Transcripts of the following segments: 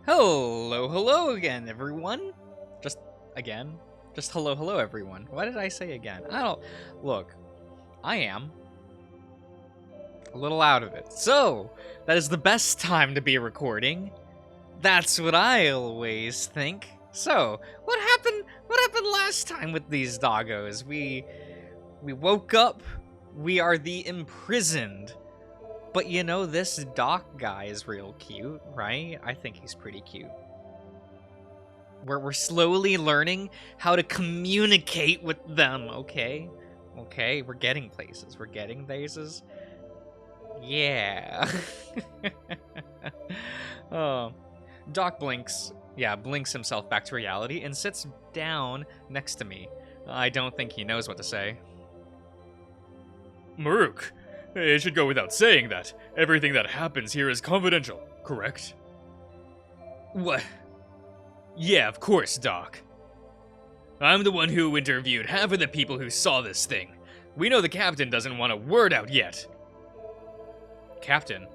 Hello again, everyone. Just again. Just hello, everyone. Why did I say again? I don't. Look, I am a little out of it. So, that is the best time to be recording. That's what I always think. So, what happened? What happened last time with these doggos? We woke up. We are the imprisoned. But you know, this Doc guy is real cute, right? I think he's pretty cute. We're slowly learning how to communicate with them, okay? Okay, we're getting places. We're getting places. Yeah. Oh. Doc blinks. Yeah, blinks himself back to reality and sits down next to me. I don't think he knows what to say. Maruk, it should go without saying that everything that happens here is confidential, correct? What? Yeah, of course, Doc. I'm the one who interviewed half of the people who saw this thing. We know the captain doesn't want a word out yet. Captain?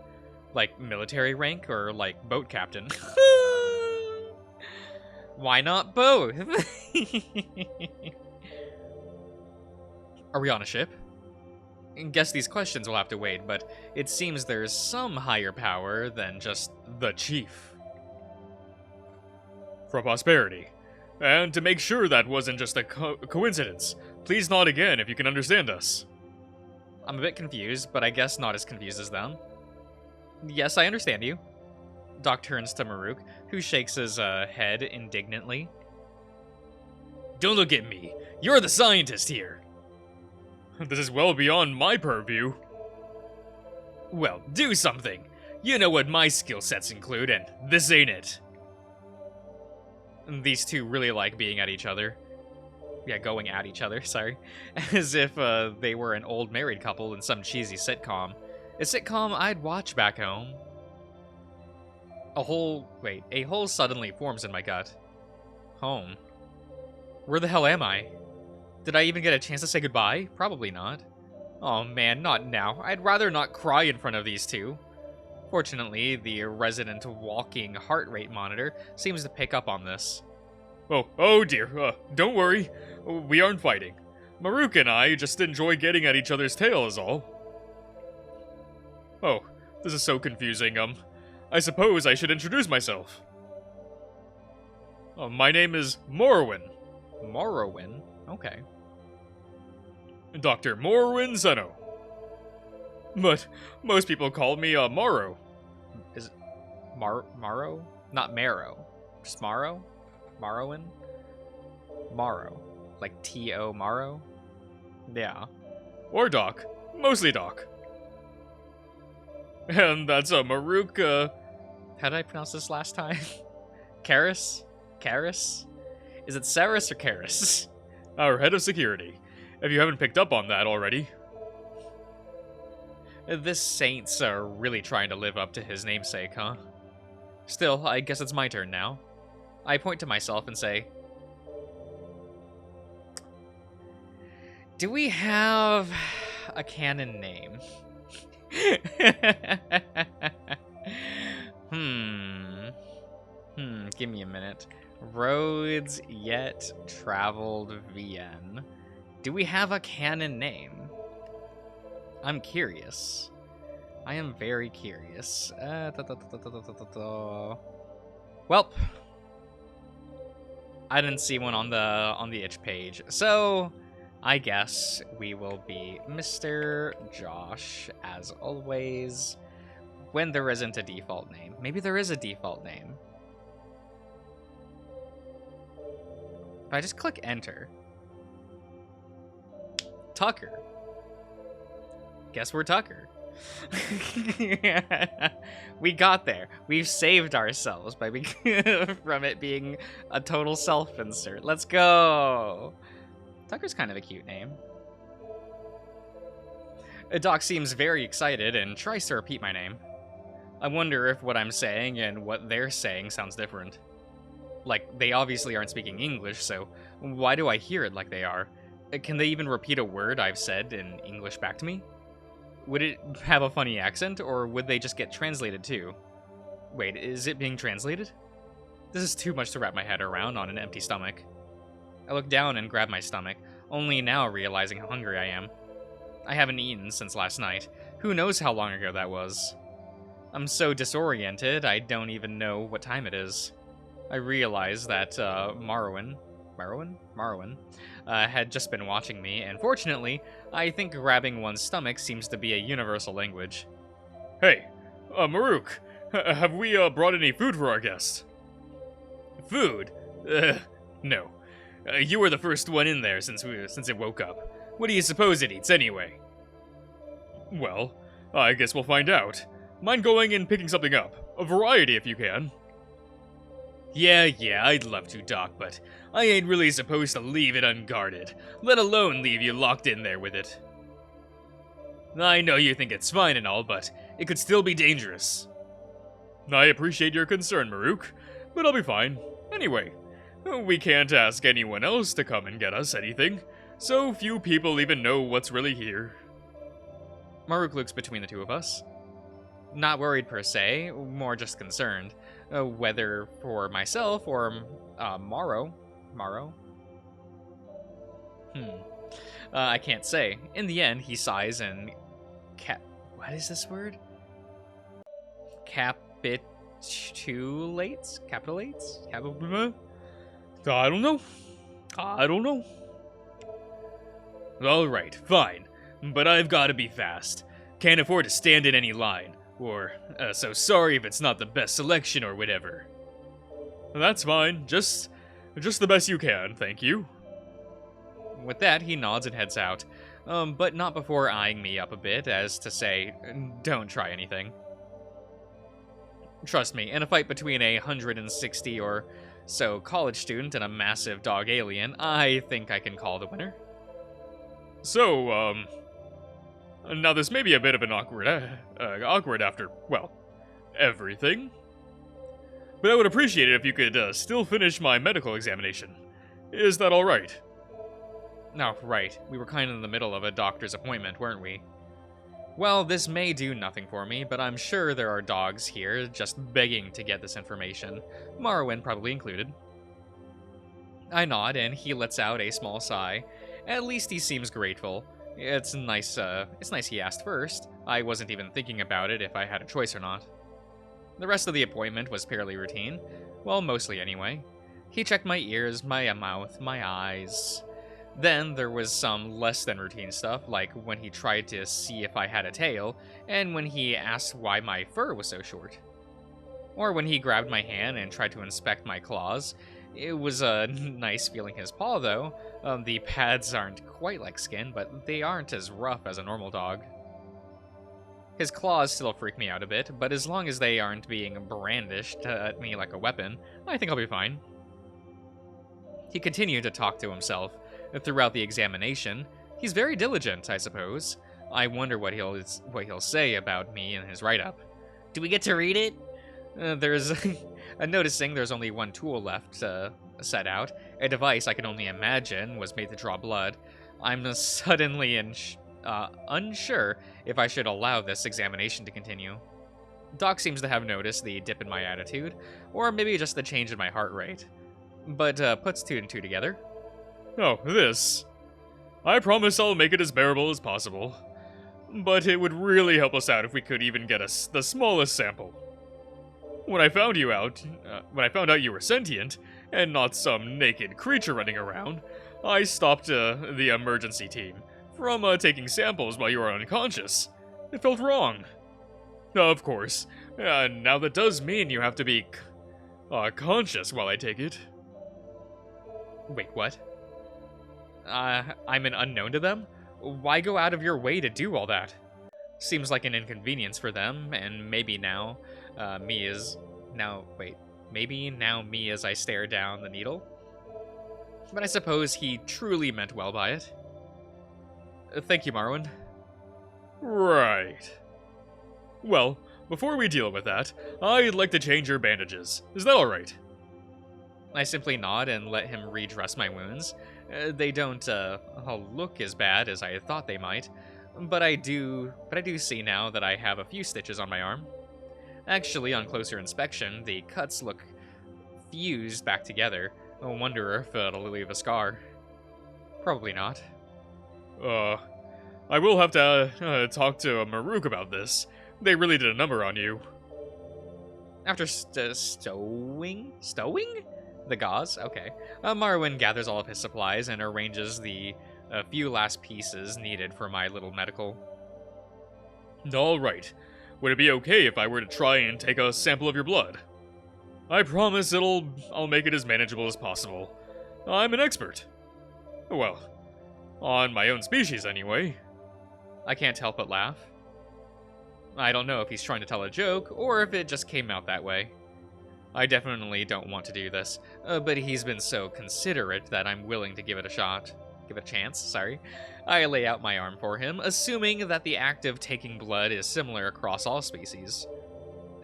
Like military rank or like boat captain? Why not both? Are we on a ship? I guess these questions will have to wait, but it seems there's some higher power than just the chief. For prosperity. And to make sure that wasn't just a coincidence, please nod again if you can understand us. I'm a bit confused, but I guess not as confused as them. Yes, I understand you. Doc turns to Maruk, who shakes his head indignantly. Don't look at me. You're the scientist here. This is well beyond my purview. Well, do something. You know what my skill sets include, and this ain't it. These two really like being at each other. Yeah, going at each other, sorry. As if they were an old married couple in some cheesy sitcom. A sitcom I'd watch back home. A hole suddenly forms in my gut. Home? Where the hell am I? Did I even get a chance to say goodbye? Probably not. Oh man, not now. I'd rather not cry in front of these two. Fortunately, the resident walking heart rate monitor seems to pick up on this. Oh dear, don't worry. We aren't fighting. Maruk and I just enjoy getting at each other's tail is all. Oh, this is so confusing, I suppose I should introduce myself. My name is Morrowind. Morrowind? Okay. Dr. Morrowind Zeno. But most people call me Morrow. Is it Morrow? Not Marrow. Just Morrow? Morrowind? Morrow. Like T-O Morrow? Yeah. Or Doc. Mostly Doc. And that's Maruk, How did I pronounce this last time? Karis? Karis? Is it Saris or Karis? Our head of security. If you haven't picked up on that already. This saint's really trying to live up to his namesake, huh? Still, I guess it's my turn now. I point to myself and say, do we have a canon name? Give me a minute. Roads yet traveled VN. Do we have a canon name? I'm curious. I am very curious. Welp. I didn't see one on the itch page, so I guess we will be MrJosh as always. When there isn't a default name, maybe there is a default name. If I just click enter, Tucker. Guess we're Tucker. We got there. We've saved ourselves by from it being a total self-insert. Let's go. Tucker's kind of a cute name. Doc seems very excited and tries to repeat my name. I wonder if what I'm saying and what they're saying sounds different. Like, they obviously aren't speaking English, so why do I hear it like they are? Can they even repeat a word I've said in English back to me? Would it have a funny accent, or would they just get translated too? Wait, is it being translated? This is too much to wrap my head around on an empty stomach. I look down and grab my stomach, only now realizing how hungry I am. I haven't eaten since last night. Who knows how long ago that was? I'm so disoriented, I don't even know what time it is. I realize that Marwin had just been watching me, and fortunately, I think grabbing one's stomach seems to be a universal language. Hey, Maruk, have we brought any food for our guest? Food? No. You were the first one in there since it woke up. What do you suppose it eats anyway? Well, I guess we'll find out. Mind going and picking something up? A variety if you can. Yeah, I'd love to, Doc, but I ain't really supposed to leave it unguarded, let alone leave you locked in there with it. I know you think it's fine and all, but it could still be dangerous. I appreciate your concern, Maruk, but I'll be fine. Anyway, we can't ask anyone else to come and get us anything, so few people even know what's really here. Maruk looks between the two of us. Not worried per se, more just concerned. Whether for myself or Morrow. I can't say. In the end, he sighs and what is this word? Capitulates? I don't know. Alright, fine. But I've gotta be fast. Can't afford to stand in any line. Or, so sorry if it's not the best selection or whatever. That's fine. Just the best you can, thank you. With that, he nods and heads out. But not before eyeing me up a bit, as to say, don't try anything. Trust me, in a fight between a 160 or so college student and a massive dog alien, I think I can call the winner. So, now this may be a bit of an awkward after, well, everything. But I would appreciate it if you could still finish my medical examination. Is that alright? Oh, right. We were kind of in the middle of a doctor's appointment, weren't we? Well, this may do nothing for me, but I'm sure there are dogs here just begging to get this information, Morrowind probably included. I nod, and he lets out a small sigh. At least he seems grateful. It's nice he asked first. I wasn't even thinking about it if I had a choice or not. The rest of the appointment was fairly routine. Well, mostly anyway. He checked my ears, my mouth, my eyes. Then there was some less than routine stuff, like when he tried to see if I had a tail, and when he asked why my fur was so short. Or when he grabbed my hand and tried to inspect my claws. It was nice feeling his paw, though. The pads aren't quite like skin, but they aren't as rough as a normal dog. His claws still freak me out a bit, but as long as they aren't being brandished at me like a weapon, I think I'll be fine. He continued to talk to himself. Throughout the examination, he's very diligent, I suppose. I wonder what he'll say about me in his write-up. Do we get to read it? There's noticing there's only one tool left set out. A device I can only imagine was made to draw blood. I'm suddenly unsure if I should allow this examination to continue. Doc seems to have noticed the dip in my attitude, or maybe just the change in my heart rate. But puts two and two together. Oh, this. I promise I'll make it as bearable as possible. But it would really help us out if we could even get us the smallest sample. When I found out you were sentient, and not some naked creature running around, I stopped the emergency team from taking samples while you were unconscious. It felt wrong. Of course, now that does mean you have to be conscious while I take it. Wait, what? I'm an unknown to them? Why go out of your way to do all that? Seems like an inconvenience for them, and maybe now me as I stare down the needle? But I suppose he truly meant well by it. Thank you, Marwin. Right. Well, before we deal with that, I'd like to change your bandages. Is that alright? I simply nod and let him redress my wounds. They don't look as bad as I thought they might, but I do see now that I have a few stitches on my arm. Actually, on closer inspection, the cuts look fused back together. I wonder if it'll leave a scar. Probably not. I will have to talk to Maruk about this. They really did a number on you. After stowing the gauze, okay. Marwin gathers all of his supplies and arranges the few last pieces needed for my little medical. All right. Would it be okay if I were to try and take a sample of your blood? I promise I'll make it as manageable as possible. I'm an expert. Well, on my own species anyway. I can't help but laugh. I don't know if he's trying to tell a joke, or if it just came out that way. I definitely don't want to do this, but he's been so considerate that I'm willing to give it a shot. Give it a chance, sorry. I lay out my arm for him, assuming that the act of taking blood is similar across all species.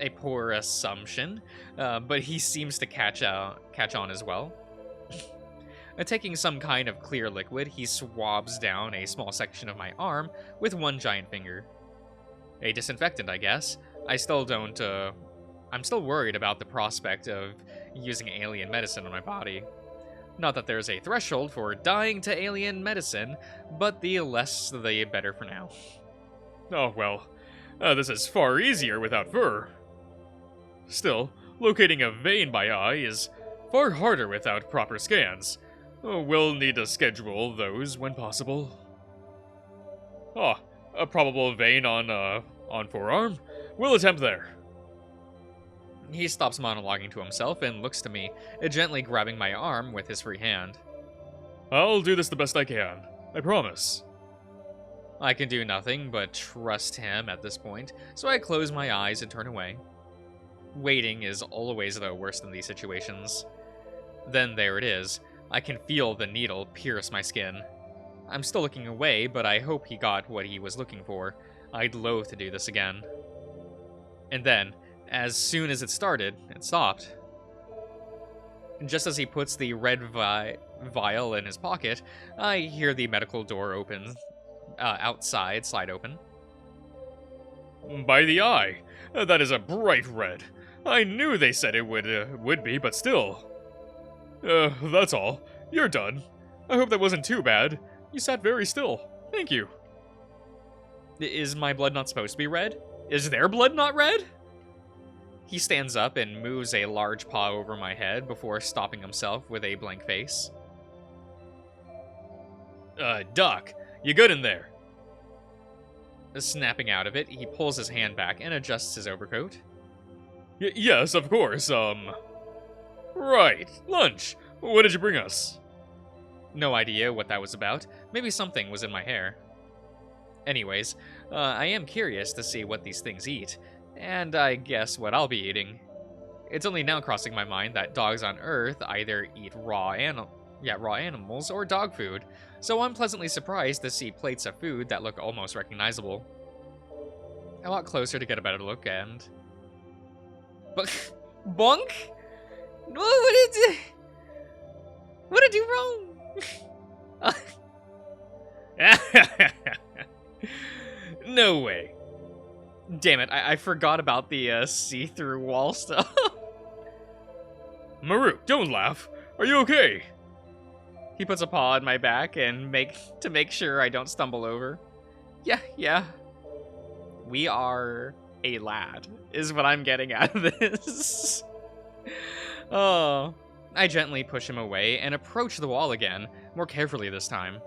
A poor assumption, but he seems to catch on as well. Taking some kind of clear liquid, he swabs down a small section of my arm with one giant finger. A disinfectant, I guess. I'm still worried about the prospect of using alien medicine on my body. Not that there's a threshold for dying to alien medicine, but the less the better for now. Oh well, this is far easier without fur. Still, locating a vein by eye is far harder without proper scans. We'll need to schedule those when possible. A probable vein on forearm? We'll attempt there. He stops monologuing to himself and looks to me, gently grabbing my arm with his free hand. I'll do this the best I can. I promise. I can do nothing but trust him at this point, so I close my eyes and turn away. Waiting is always the worst in these situations. Then there it is. I can feel the needle pierce my skin. I'm still looking away, but I hope he got what he was looking for. I'd loathe to do this again. And then, as soon as it started, it stopped. Just as he puts the red vial in his pocket, I hear the medical door outside slide open. By the eye, that is a bright red. I knew they said it would be, but still. That's all. You're done. I hope that wasn't too bad. You sat very still. Thank you. Is my blood not supposed to be red? Is their blood not red? He stands up and moves a large paw over my head before stopping himself with a blank face. Doc, you good in there? Snapping out of it, he pulls his hand back and adjusts his overcoat. Yes, of course, Right, lunch. What did you bring us? No idea what that was about. Maybe something was in my hair. Anyways, I am curious to see what these things eat, and I guess what I'll be eating. It's only now crossing my mind that dogs on Earth either eat raw animals or dog food, so I'm pleasantly surprised to see plates of food that look almost recognizable. I walk closer to get a better look and... But... Bonk? What did I do wrong? No way. Damn it, I forgot about the see-through wall stuff. Maruk, don't laugh. Are you okay? He puts a paw on my back and to make sure I don't stumble over. Yeah. We are a lad, is what I'm getting out of this. Oh. I gently push him away and approach the wall again, more carefully this time.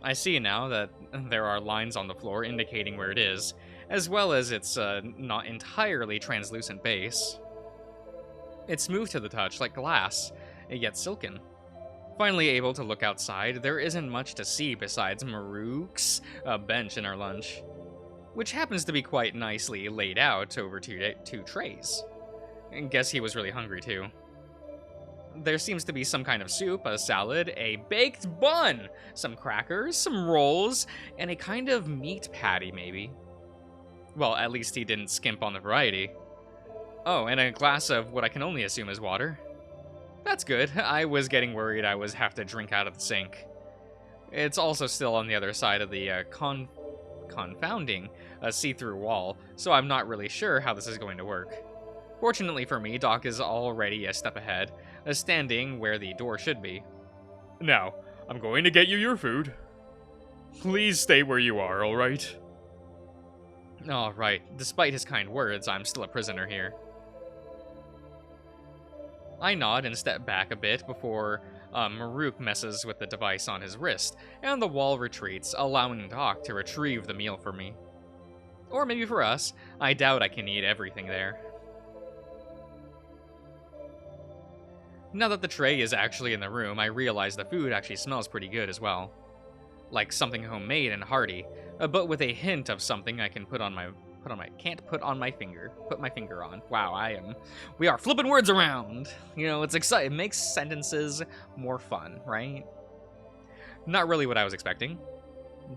I see now that there are lines on the floor indicating where it is, as well as its not entirely translucent base. It's smooth to the touch, like glass, yet silken. Finally able to look outside, there isn't much to see besides Maruk's bench in our lunch, which happens to be quite nicely laid out over two trays. And guess he was really hungry too. There seems to be some kind of soup, a salad, a baked bun, some crackers, some rolls, and a kind of meat patty, maybe. Well, at least he didn't skimp on the variety. Oh, and a glass of what I can only assume is water. That's good. I was getting worried I would have to drink out of the sink. It's also still on the other side of the confounding see-through wall, so I'm not really sure how this is going to work. Fortunately for me, Doc is already a step ahead, standing where the door should be. Now, I'm going to get you your food. Please stay where you are, alright? Alright, despite his kind words, I'm still a prisoner here. I nod and step back a bit before Maruk messes with the device on his wrist, and the wall retreats, allowing Doc to retrieve the meal for me. Or maybe for us, I doubt I can eat everything there. Now that the tray is actually in the room, I realize the food actually smells pretty good as well. Like something homemade and hearty, but with a hint of something I can put my finger on. Wow, we are flipping words around. You know, it's exciting. It makes sentences more fun, right? Not really what I was expecting.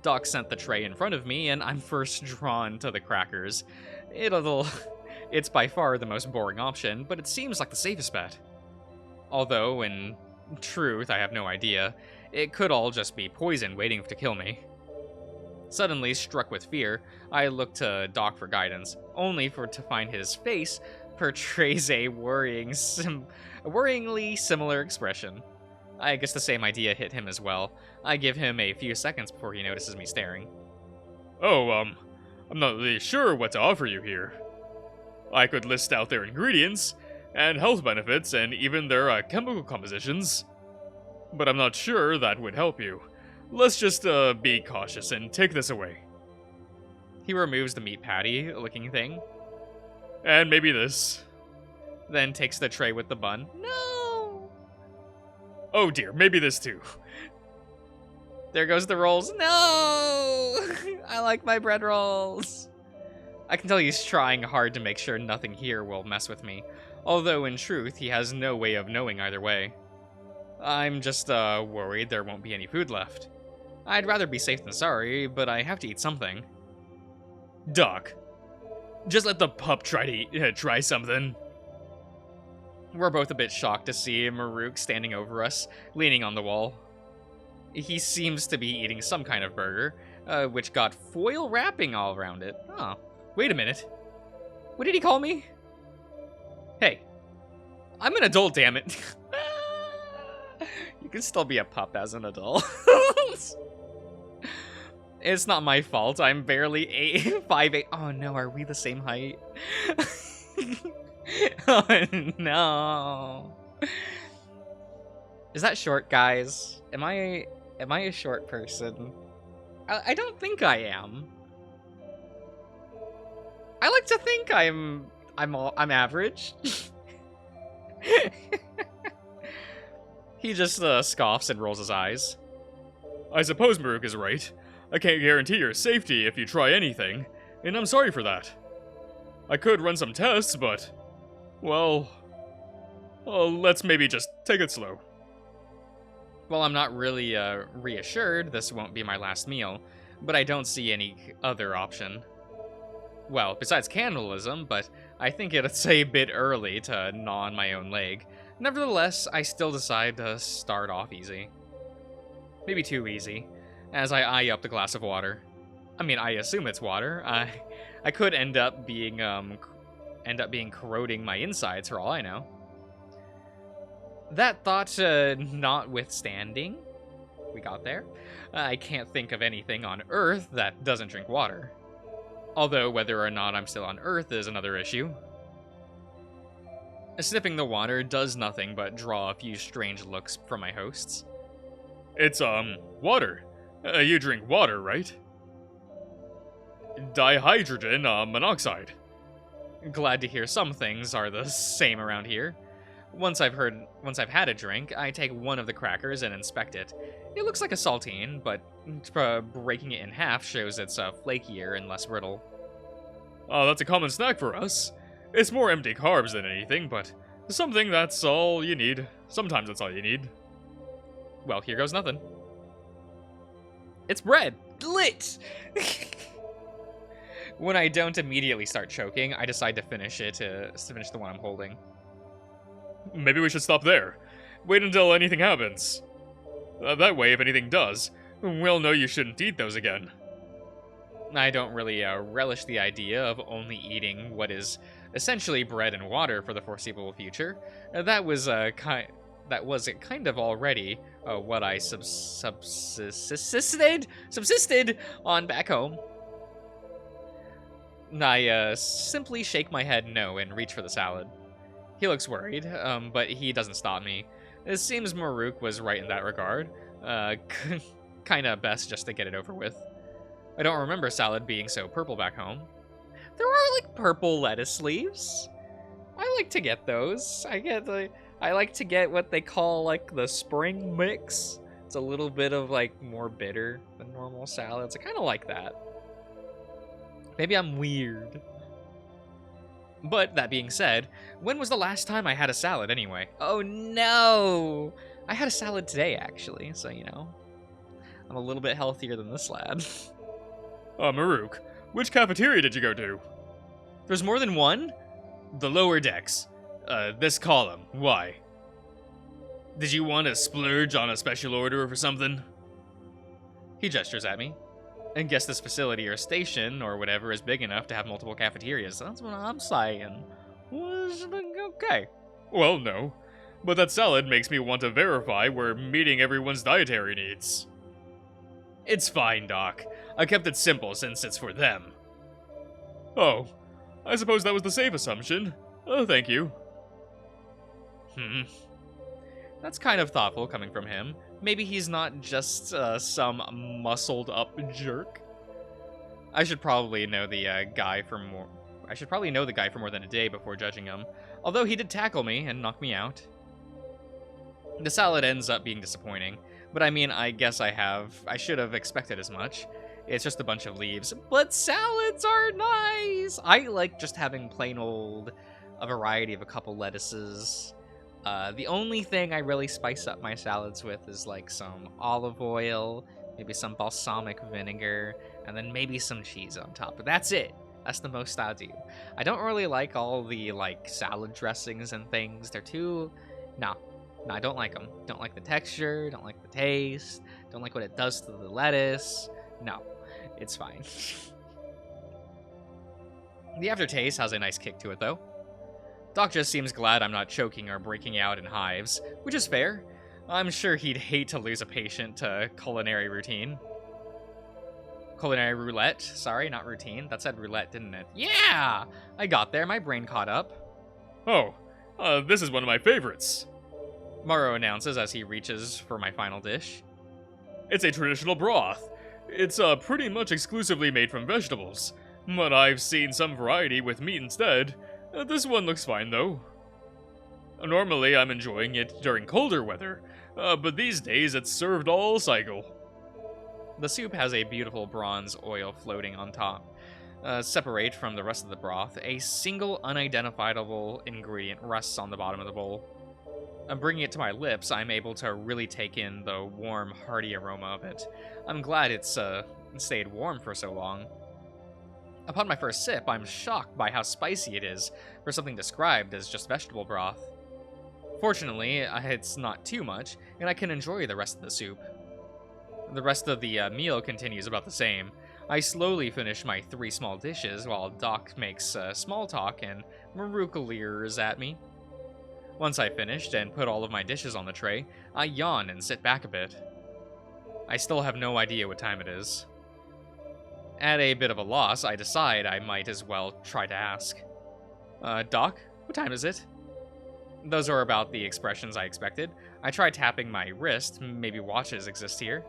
Doc sent the tray in front of me, and I'm first drawn to the crackers. It's by far the most boring option, but it seems like the safest bet. Although, in truth, I have no idea. It could all just be poison waiting to kill me. Suddenly, struck with fear, I look to Doc for guidance, only to find his face portrays a worryingly similar expression. I guess the same idea hit him as well. I give him a few seconds before he notices me staring. Oh, I'm not really sure what to offer you here. I could list out their ingredients, and health benefits, and even their chemical compositions. But I'm not sure that would help you. Let's just be cautious and take this away. He removes the meat patty-looking thing. And maybe this. Then takes the tray with the bun. No! Oh dear, maybe this too. There goes the rolls. No! I like my bread rolls. I can tell he's trying hard to make sure nothing here will mess with me. Although, in truth, he has no way of knowing either way. I'm just, worried there won't be any food left. I'd rather be safe than sorry, but I have to eat something. Doc, just let the pup try something. We're both a bit shocked to see Maruk standing over us, leaning on the wall. He seems to be eating some kind of burger, which got foil wrapping all around it. Oh, wait a minute. What did he call me? Hey, I'm an adult, damn it. You can still be a pup as an adult. It's not my fault. I'm barely 5'8". Oh no, are we the same height? Oh no. Is that short, guys? Am I a short person? I don't think I am. I like to think I'm average. He just scoffs and rolls his eyes. I suppose Maruk is right. I can't guarantee your safety if you try anything, and I'm sorry for that. I could run some tests, but, well, let's maybe just take it slow. Well, I'm not really reassured this won't be my last meal, but I don't see any other option. Well, besides cannibalism, but I think it's a bit early to gnaw on my own leg. Nevertheless, I still decide to start off easy. Maybe too easy, as I eye up the glass of water. I mean, I assume it's water. I could end up being corroding my insides for all I know. That thought notwithstanding, we got there. I can't think of anything on Earth that doesn't drink water. Although whether or not I'm still on Earth is another issue. Sniffing the water does nothing but draw a few strange looks from my hosts. It's, water. You drink water, right? Dihydrogen monoxide. Glad to hear some things are the same around here. Once I've had a drink, I take one of the crackers and inspect it. It looks like a saltine, but breaking it in half shows it's flakier and less brittle. That's a common snack for us. It's more empty carbs than anything, but something that's all you need. Sometimes that's all you need. Well, here goes nothing. It's bread! Lit! When I don't immediately start choking, I decide to finish the one I'm holding. Maybe we should stop there. Wait until anything happens. That way, if anything does, we'll know you shouldn't eat those again. I don't really relish the idea of only eating what is essentially bread and water for the foreseeable future. That was kind of already what I subsisted on back home. I simply shake my head no and reach for the salad. He looks worried, but he doesn't stop me. It seems Maruk was right in that regard. Kinda best just to get it over with. I don't remember salad being so purple back home. There are, like, purple lettuce leaves. I like to get those. I like to get what they call, like, the spring mix. It's a little bit of, like, more bitter than normal salads. I kind of like that. Maybe I'm weird. But that being said, when was the last time I had a salad anyway? Oh no! I had a salad today, actually, so, you know. I'm a little bit healthier than this lad. Maruk, which cafeteria did you go to? There's more than one? The lower decks. This column. Why? Did you want to splurge on a special order or something? He gestures at me. And guess this facility or station or whatever is big enough to have multiple cafeterias. That's what I'm saying. Okay. Well, no. But that salad makes me want to verify we're meeting everyone's dietary needs. It's fine, Doc. I kept it simple since it's for them. Oh, I suppose that was the safe assumption. Oh, thank you. That's kind of thoughtful coming from him. Maybe he's not just some muscled-up jerk. I should probably know the guy for more. I should probably know the guy for more than a day before judging him. Although he did tackle me and knock me out. The salad ends up being disappointing, but I mean, I guess I should have expected as much. It's just a bunch of leaves, but salads are nice. I like just having plain old, a variety of a couple lettuces. The only thing I really spice up my salads with is like some olive oil, maybe some balsamic vinegar, and then maybe some cheese on top. But that's it. That's the most I do. I don't really like all the like salad dressings and things. They're too... No, I don't like them. Don't like the texture, don't like the taste, don't like what it does to the lettuce. No, it's fine. The aftertaste has a nice kick to it though. Doc just seems glad I'm not choking or breaking out in hives, which is fair. I'm sure he'd hate to lose a patient to culinary routine. Culinary roulette. Sorry, not routine. That said roulette, didn't it? Yeah! I got there. My brain caught up. Oh, this is one of my favorites. Morrow announces as he reaches for my final dish. It's a traditional broth. It's pretty much exclusively made from vegetables, but I've seen some variety with meat instead. This one looks fine, though. Normally, I'm enjoying it during colder weather, but these days it's served all cycle. The soup has a beautiful bronze oil floating on top. Separate from the rest of the broth, a single unidentifiable ingredient rests on the bottom of the bowl. Bringing it to my lips, I'm able to really take in the warm, hearty aroma of it. I'm glad it's stayed warm for so long. Upon my first sip, I'm shocked by how spicy it is for something described as just vegetable broth. Fortunately, it's not too much, and I can enjoy the rest of the soup. The rest of the meal continues about the same. I slowly finish my 3 small dishes while Doc makes small talk and Maruk leers at me. Once I finished and put all of my dishes on the tray, I yawn and sit back a bit. I still have no idea what time it is. At a bit of a loss, I decide I might as well try to ask. Doc, what time is it? Those are about the expressions I expected. I try tapping my wrist, maybe watches exist here.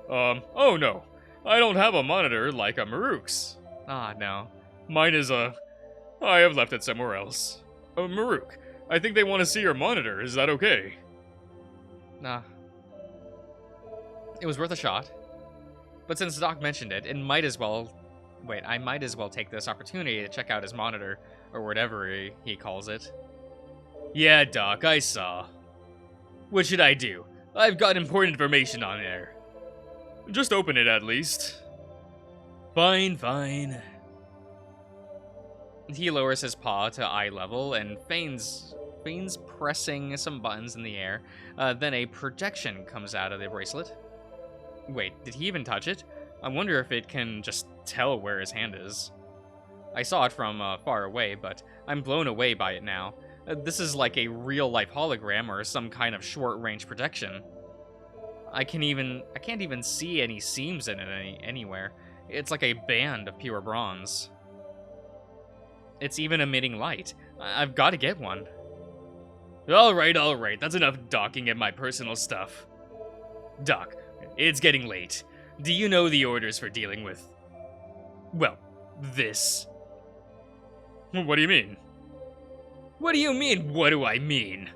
Oh no. I don't have a monitor like a Maruk's. Ah, no. Mine is I have left it somewhere else. Maruk, I think they want to see your monitor, is that okay? Nah. It was worth a shot. But since Doc mentioned it, I might as well take this opportunity to check out his monitor, or whatever he calls it. Yeah, Doc, I saw. What should I do? I've got important information on there. Just open it at least. Fine. He lowers his paw to eye level and feigns pressing some buttons in the air. Then a projection comes out of the bracelet. Wait, did he even touch it? I wonder if it can just tell where his hand is. I saw it from far away, but I'm blown away by it now. This is like a real-life hologram or some kind of short-range protection. I can't even see any seams in it anywhere. It's like a band of pure bronze. It's even emitting light. I've got to get one. Alright, that's enough docking at my personal stuff. Doc, it's getting late. Do you know the orders for dealing with... well, this? What do you mean? What do you mean, what do I mean?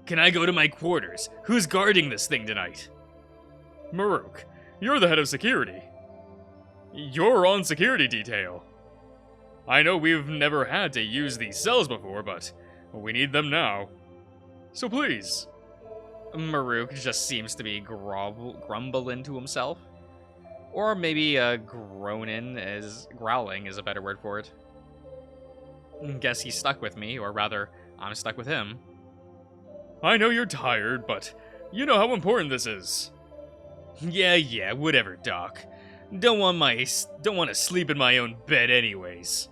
Can I go to my quarters? Who's guarding this thing tonight? Maruk, you're the head of security. You're on security detail. I know we've never had to use these cells before, but we need them now. So please. Maruk just seems to be grumbling to himself. Or maybe growling is a better word for it. Guess he's stuck with me, or rather, I'm stuck with him. I know you're tired, but you know how important this is. Yeah, whatever, Doc. Don't want to sleep in my own bed anyways.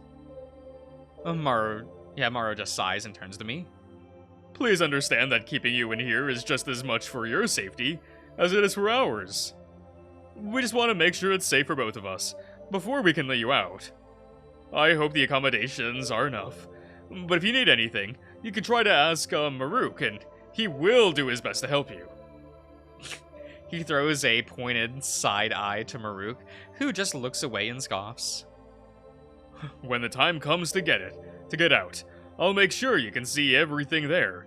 Maru just sighs and turns to me. Please understand that keeping you in here is just as much for your safety as it is for ours. We just want to make sure it's safe for both of us before we can let you out. I hope the accommodations are enough, but if you need anything, you can try to ask Maruk, and he will do his best to help you. He throws a pointed side eye to Maruk, who just looks away and scoffs. When the time comes to get out, I'll make sure you can see everything there.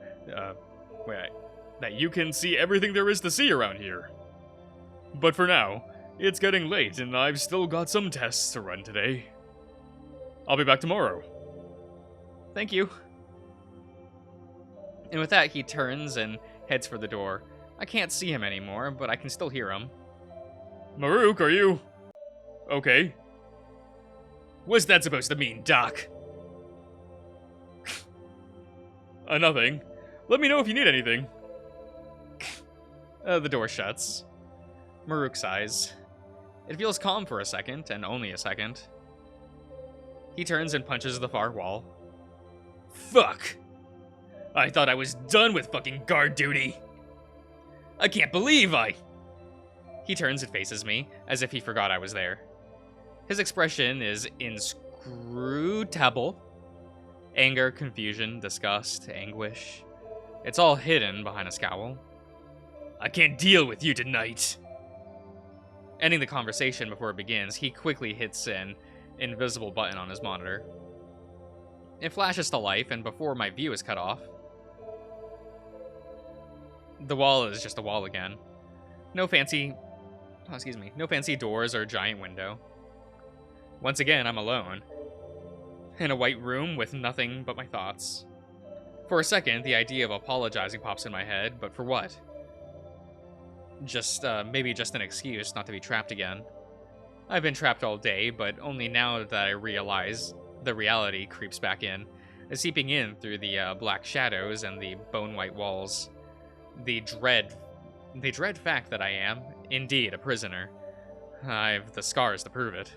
That you can see everything there is to see around here. But for now, it's getting late and I've still got some tests to run today. I'll be back tomorrow. Thank you. And with that, he turns and heads for the door. I can't see him anymore, but I can still hear him. Maruk, are you... okay? What's that supposed to mean, Doc? Nothing. Let me know if you need anything. The door shuts. Maruk sighs. It feels calm for a second, and only a second. He turns and punches the far wall. Fuck! I thought I was done with fucking guard duty. I can't believe He turns and faces me, as if he forgot I was there. His expression is inscrutable. Anger, confusion, disgust, anguish. It's all hidden behind a scowl. I can't deal with you tonight. Ending the conversation before it begins, he quickly hits an invisible button on his monitor. It flashes to life, and before my view is cut off, the wall is just a wall again. No fancy doors or giant window. Once again, I'm alone. In a white room with nothing but my thoughts. For a second, the idea of apologizing pops in my head, but for what? Maybe just an excuse not to be trapped again. I've been trapped all day, but only now that I realize the reality creeps back in, seeping in through the black shadows and the bone-white walls. The dread fact that I am, indeed, a prisoner. I've the scars to prove it.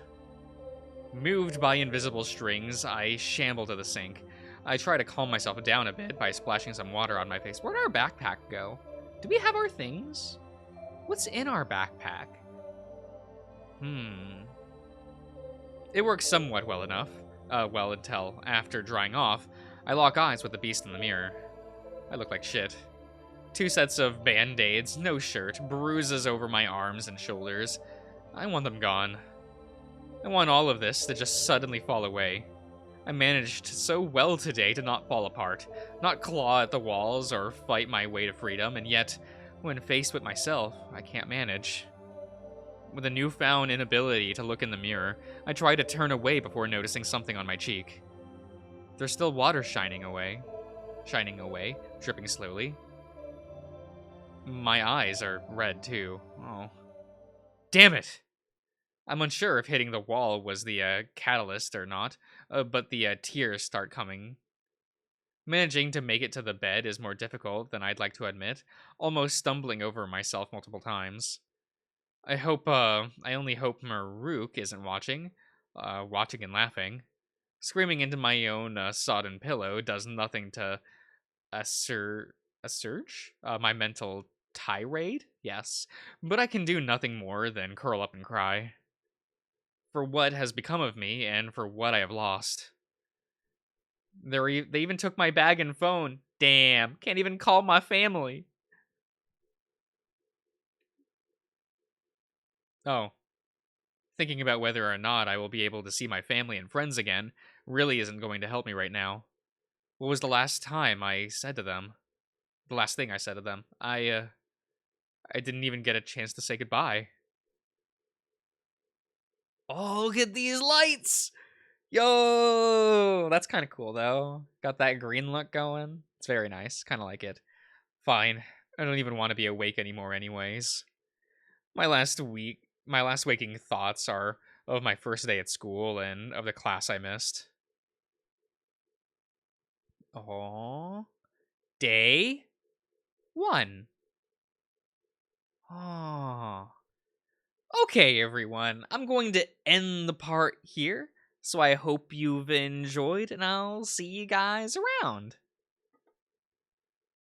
Moved by invisible strings, I shamble to the sink. I try to calm myself down a bit by splashing some water on my face. Where'd our backpack go? Do we have our things? What's in our backpack? It works somewhat well enough. Well, until after drying off, I lock eyes with the beast in the mirror. I look like shit. 2 sets of band-aids, no shirt, bruises over my arms and shoulders. I want them gone. I want all of this to just suddenly fall away. I managed so well today to not fall apart, not claw at the walls or fight my way to freedom, and yet, when faced with myself, I can't manage. With a newfound inability to look in the mirror, I try to turn away before noticing something on my cheek. There's still water shining away, dripping slowly. My eyes are red too. Oh. Damn it! I'm unsure if hitting the wall was the catalyst or not, but the tears start coming. Managing to make it to the bed is more difficult than I'd like to admit, almost stumbling over myself multiple times. I only hope Maruk isn't watching and laughing. Screaming into my own sodden pillow does nothing to assuage my mental tirade, yes, but I can do nothing more than curl up and cry. For what has become of me, and for what I have lost. They even took my bag and phone. Damn, can't even call my family. Oh, thinking about whether or not I will be able to see my family and friends again really isn't going to help me right now. What was the last time I said to them? The last thing I said to them? I didn't even get a chance to say goodbye. Oh, look at these lights! Yo! That's kind of cool, though. Got that green look going. It's very nice. Kind of like it. Fine. I don't even want to be awake anymore, anyways. My last waking thoughts are of my first day at school and of the class I missed. Oh, day 1. Oh. Okay, everyone. I'm going to end the part here. So I hope you've enjoyed, and I'll see you guys around.